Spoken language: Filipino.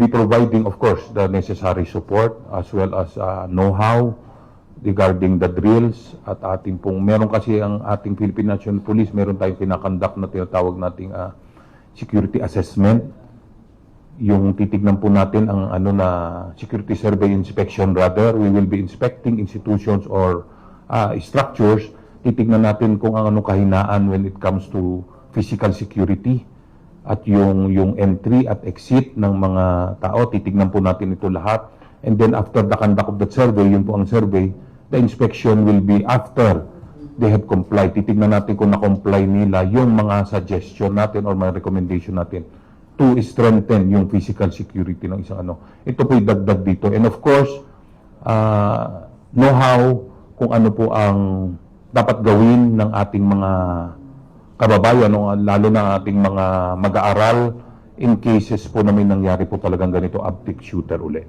be providing, of course, the necessary support as well as know-how regarding the drills at ating pong, meron kasi ang ating Philippine National Police, meron tayong kinakandak na tinatawag nating security assessment. Yung titignan po natin ang security survey inspection rather. We will be inspecting institutions or structures. Titignan natin kung ang kahinaan when it comes to physical security at yung entry at exit ng mga tao. Titignan po natin ito lahat. And then after the conduct of that survey, yun po ang survey, the inspection will be after they have complied. Titignan natin kung na-comply nila yung mga suggestion natin or mga recommendation natin to strengthen yung physical security ng isang Ito po idagdag dito. And of course, know-how kung ano po ang dapat gawin ng ating mga kababayan, lalo na ating mga mag-aaral in cases po na may nangyari po talagang ganito, active shooter ulit.